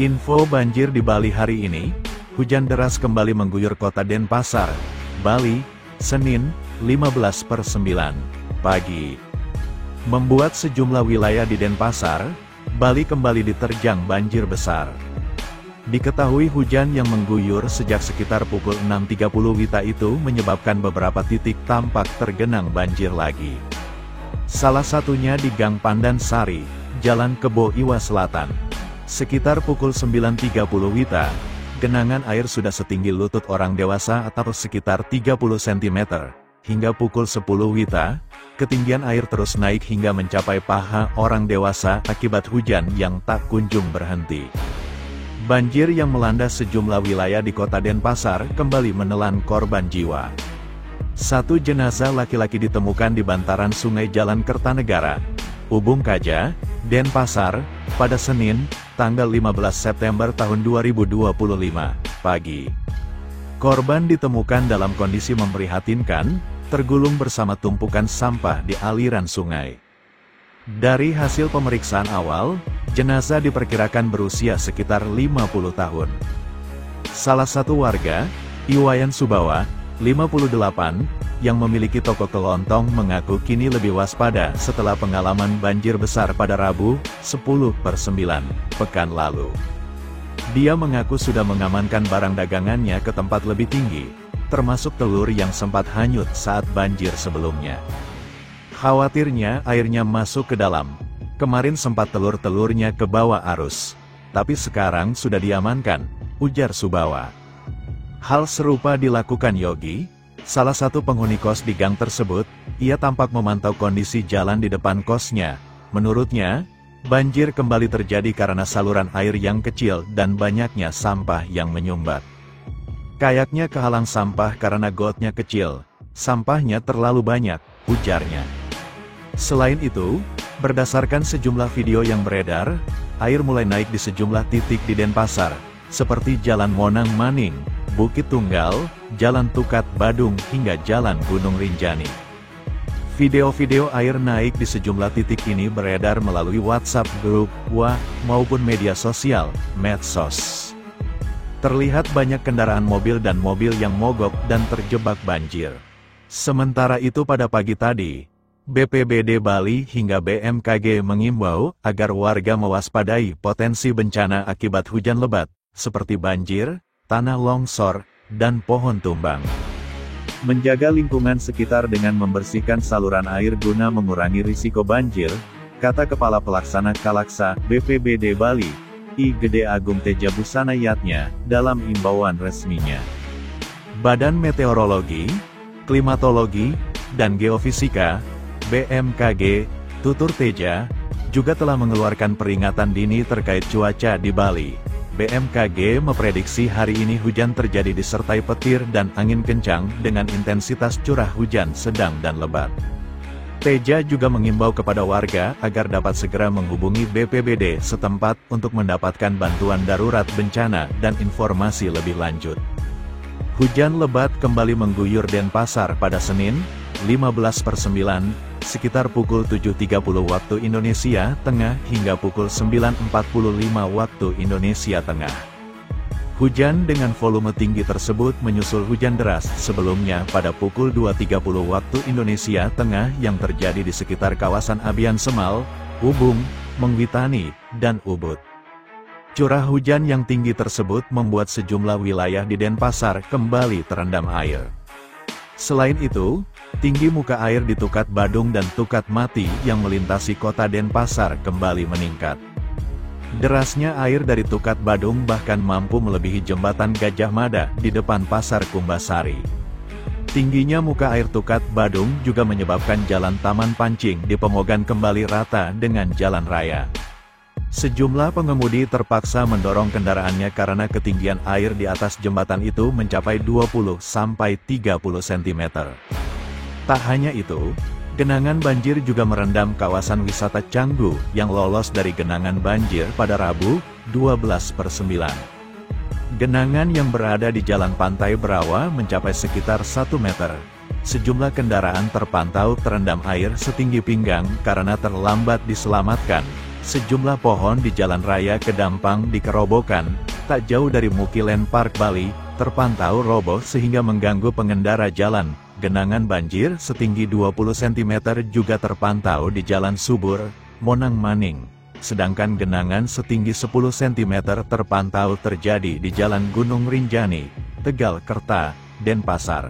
Info banjir di Bali hari ini, hujan deras kembali mengguyur kota Denpasar, Bali, Senin, 15/9 pagi. Membuat sejumlah wilayah di Denpasar, Bali kembali diterjang banjir besar. Diketahui hujan yang mengguyur sejak sekitar pukul 6.30 WITA itu menyebabkan beberapa titik tampak tergenang banjir lagi. Salah satunya di Gang Pandan Sari, Jalan Kebo Iwa Selatan. Sekitar pukul 9.30 WITA, genangan air sudah setinggi lutut orang dewasa atau sekitar 30 cm. Hingga pukul 10 WITA, ketinggian air terus naik hingga mencapai paha orang dewasa akibat hujan yang tak kunjung berhenti. Banjir yang melanda sejumlah wilayah di kota Denpasar kembali menelan korban jiwa. Satu jenazah laki-laki ditemukan di bantaran sungai Jalan Kertanegara, Ubung Kaja, Denpasar, pada Senin, tanggal 15 September tahun 2025, pagi. Korban ditemukan dalam kondisi memprihatinkan, tergulung bersama tumpukan sampah di aliran sungai. Dari hasil pemeriksaan awal, jenazah diperkirakan berusia sekitar 50 tahun. Salah satu warga, Iwayan Subawa, 58, yang memiliki toko kelontong mengaku kini lebih waspada setelah pengalaman banjir besar pada Rabu, 10/9, pekan lalu. Dia mengaku sudah mengamankan barang dagangannya ke tempat lebih tinggi, termasuk telur yang sempat hanyut saat banjir sebelumnya. Khawatirnya airnya masuk ke dalam. Kemarin sempat telur-telurnya ke bawah arus, tapi sekarang sudah diamankan, ujar Subawa. Hal serupa dilakukan Yogi, salah satu penghuni kos di gang tersebut. Ia tampak memantau kondisi jalan di depan kosnya. Menurutnya, banjir kembali terjadi karena saluran air yang kecil dan banyaknya sampah yang menyumbat. Kayaknya kehalang sampah karena gotnya kecil, sampahnya terlalu banyak, ujarnya. Selain itu, berdasarkan sejumlah video yang beredar, air mulai naik di sejumlah titik di Denpasar, seperti Jalan Monang Maning, Bukit Tunggal, Jalan Tukat Badung hingga Jalan Gunung Rinjani. Video-video air naik di sejumlah titik ini beredar melalui WhatsApp grup, WA, maupun media sosial, medsos. Terlihat banyak kendaraan mobil dan mobil yang mogok dan terjebak banjir. Sementara itu pada pagi tadi, BPBD Bali hingga BMKG mengimbau agar warga mewaspadai potensi bencana akibat hujan lebat, seperti banjir, tanah longsor, dan pohon tumbang. Menjaga lingkungan sekitar dengan membersihkan saluran air guna mengurangi risiko banjir, kata Kepala Pelaksana Kalaksa BPBD Bali, I Gede Agung Teja Busanayatnya, dalam imbauan resminya. Badan Meteorologi, Klimatologi, dan Geofisika, BMKG, tutur Teja, juga telah mengeluarkan peringatan dini terkait cuaca di Bali. BMKG memprediksi hari ini hujan terjadi disertai petir dan angin kencang dengan intensitas curah hujan sedang dan lebat. Teja juga mengimbau kepada warga agar dapat segera menghubungi BPBD setempat untuk mendapatkan bantuan darurat bencana dan informasi lebih lanjut. Hujan lebat kembali mengguyur Denpasar pada Senin, 15/9, sekitar pukul 7.30 waktu Indonesia Tengah hingga pukul 9.45 waktu Indonesia Tengah. Hujan dengan volume tinggi tersebut menyusul hujan deras sebelumnya pada pukul 2.30 waktu Indonesia Tengah yang terjadi di sekitar kawasan Abian Semal, Ubung, Mengwitani, dan Ubud. Curah hujan yang tinggi tersebut membuat sejumlah wilayah di Denpasar kembali terendam air. Selain itu, tinggi muka air di Tukat Badung dan Tukat Mati yang melintasi kota Denpasar kembali meningkat. Derasnya air dari Tukat Badung bahkan mampu melebihi jembatan Gajah Mada di depan Pasar Kumbasari. Tingginya muka air Tukat Badung juga menyebabkan jalan Taman Pancing di Pemogan kembali rata dengan jalan raya. Sejumlah pengemudi terpaksa mendorong kendaraannya karena ketinggian air di atas jembatan itu mencapai 20-30 cm. Tak hanya itu, genangan banjir juga merendam kawasan wisata Canggu yang lolos dari genangan banjir pada Rabu, 12/9. Genangan yang berada di Jalan Pantai Berawa mencapai sekitar 1 meter. Sejumlah kendaraan terpantau terendam air setinggi pinggang karena terlambat diselamatkan, Sejumlah pohon di Jalan Raya Kedampang di Kerobokan, tak jauh dari Mukilen Park Bali, terpantau roboh sehingga mengganggu pengendara jalan. Genangan banjir setinggi 20 cm juga terpantau di Jalan Subur, Monang Maning. Sedangkan genangan setinggi 10 cm terpantau terjadi di Jalan Gunung Rinjani, Tegal Kerta, Denpasar.